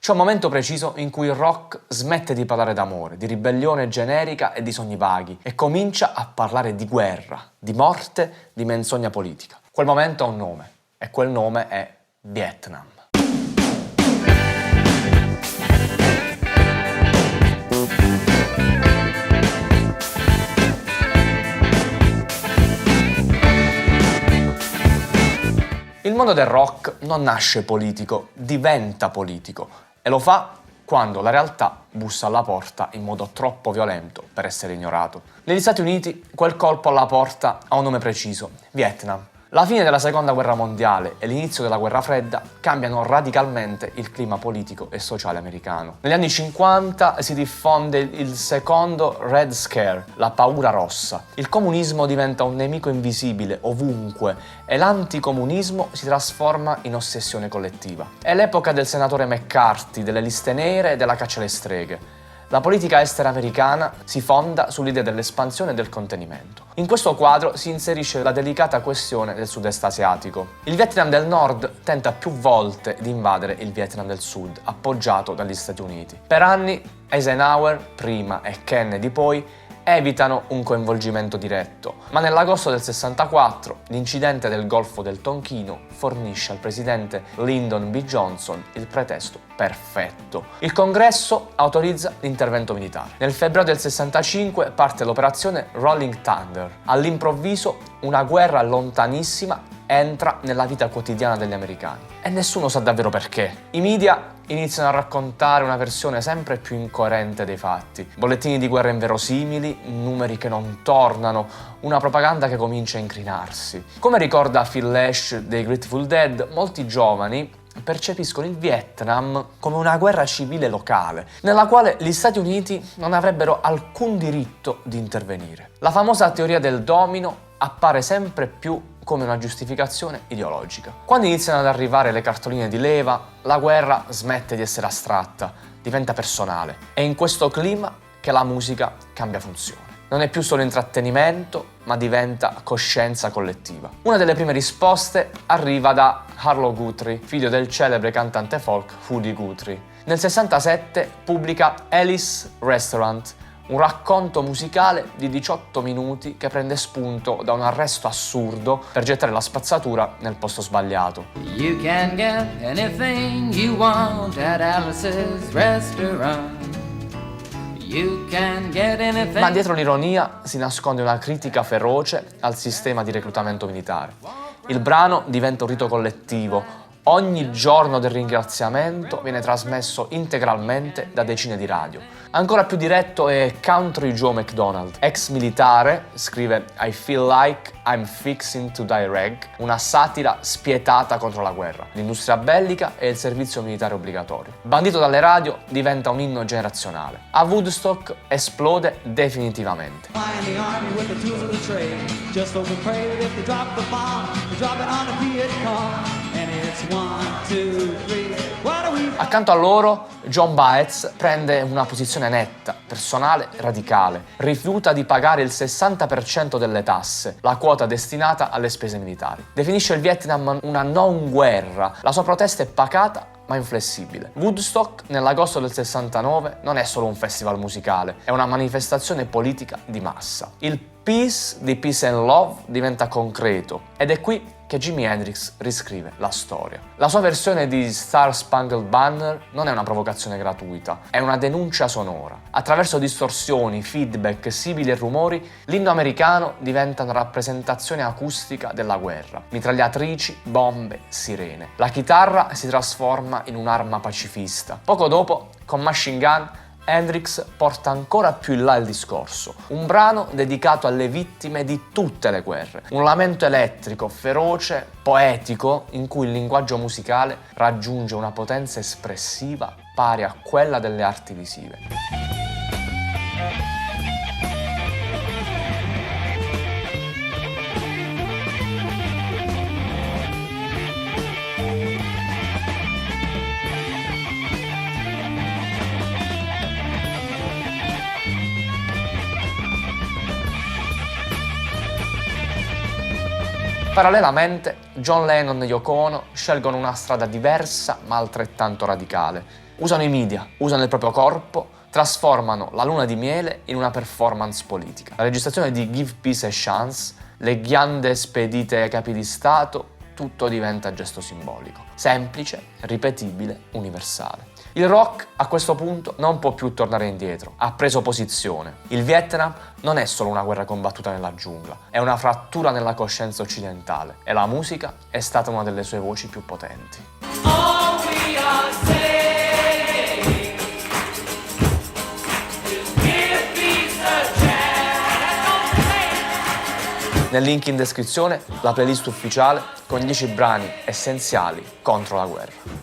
C'è un momento preciso in cui il rock smette di parlare d'amore, di ribellione generica e di sogni vaghi e comincia a parlare di guerra, di morte, di menzogna politica. Quel momento ha un nome e quel nome è Vietnam. Il mondo del rock non nasce politico, diventa politico e lo fa quando la realtà bussa alla porta in modo troppo violento per essere ignorato. Negli Stati Uniti quel colpo alla porta ha un nome preciso: Vietnam. La fine della Seconda Guerra Mondiale e l'inizio della Guerra Fredda cambiano radicalmente il clima politico e sociale americano. Negli anni 50 si diffonde il secondo Red Scare, la paura rossa. Il comunismo diventa un nemico invisibile ovunque e l'anticomunismo si trasforma in ossessione collettiva. È l'epoca del senatore McCarthy, delle liste nere e della caccia alle streghe. La politica estera americana si fonda sull'idea dell'espansione e del contenimento. In questo quadro si inserisce la delicata questione del sud-est asiatico. Il Vietnam del Nord tenta più volte di invadere il Vietnam del Sud, appoggiato dagli Stati Uniti. Per anni Eisenhower, prima, e Kennedy poi, evitano un coinvolgimento diretto, ma nell'agosto del 64 l'incidente del Golfo del Tonchino fornisce al presidente Lyndon B. Johnson il pretesto perfetto. Il Congresso autorizza l'intervento militare. Nel febbraio del 65 parte l'operazione Rolling Thunder. All'improvviso una guerra lontanissima entra nella vita quotidiana degli americani e nessuno sa davvero perché. I media iniziano a raccontare una versione sempre più incoerente dei fatti. Bollettini di guerra inverosimili, numeri che non tornano, una propaganda che comincia a incrinarsi. Come ricorda Phil Lesh dei Grateful Dead, molti giovani percepiscono il Vietnam come una guerra civile locale, nella quale gli Stati Uniti non avrebbero alcun diritto di intervenire. La famosa teoria del domino appare sempre più come una giustificazione ideologica. Quando iniziano ad arrivare le cartoline di leva, la guerra smette di essere astratta, diventa personale. È in questo clima che la musica cambia funzione. Non è più solo intrattenimento, ma diventa coscienza collettiva. Una delle prime risposte arriva da Arlo Guthrie, figlio del celebre cantante folk Woody Guthrie. Nel 67 pubblica Alice Restaurant, un racconto musicale di 18 minuti che prende spunto da un arresto assurdo per gettare la spazzatura nel posto sbagliato. You can get anything you want at Alice's Restaurant. You can get anything. Ma dietro l'ironia si nasconde una critica feroce al sistema di reclutamento militare. Il brano diventa un rito collettivo. Ogni giorno del ringraziamento viene trasmesso integralmente da decine di radio. Ancora più diretto è Country Joe McDonald, ex militare, scrive I feel like I'm fixing to die rag, una satira spietata contro la guerra, l'industria bellica e il servizio militare obbligatorio. Bandito dalle radio diventa un inno generazionale. A Woodstock esplode definitivamente. Accanto a loro, John Baez prende una posizione netta, personale, radicale. Rifiuta di pagare il 60% delle tasse, la quota destinata alle spese militari. Definisce il Vietnam una non guerra. La sua protesta è pacata ma inflessibile. Woodstock, nell'agosto del 69, non è solo un festival musicale, è una manifestazione politica di massa. Il peace di Peace and Love diventa concreto ed è qui che Jimi Hendrix riscrive la storia. La sua versione di Star Spangled Banner non è una provocazione gratuita, è una denuncia sonora. Attraverso distorsioni, feedback, sibili e rumori, l'inno americano diventa una rappresentazione acustica della guerra. Mitragliatrici, bombe, sirene. La chitarra si trasforma in un'arma pacifista. Poco dopo, con Machine Gun, Hendrix porta ancora più in là il discorso, un brano dedicato alle vittime di tutte le guerre, un lamento elettrico, feroce, poetico, in cui il linguaggio musicale raggiunge una potenza espressiva pari a quella delle arti visive. Parallelamente, John Lennon e Yoko Ono scelgono una strada diversa ma altrettanto radicale. Usano i media, usano il proprio corpo, trasformano la luna di miele in una performance politica. La registrazione di Give Peace a Chance, le ghiande spedite ai capi di Stato, tutto diventa gesto simbolico, semplice, ripetibile, universale. Il rock a questo punto non può più tornare indietro, ha preso posizione. Il Vietnam non è solo una guerra combattuta nella giungla, è una frattura nella coscienza occidentale e la musica è stata una delle sue voci più potenti. Nel link in descrizione la playlist ufficiale con 10 brani essenziali contro la guerra.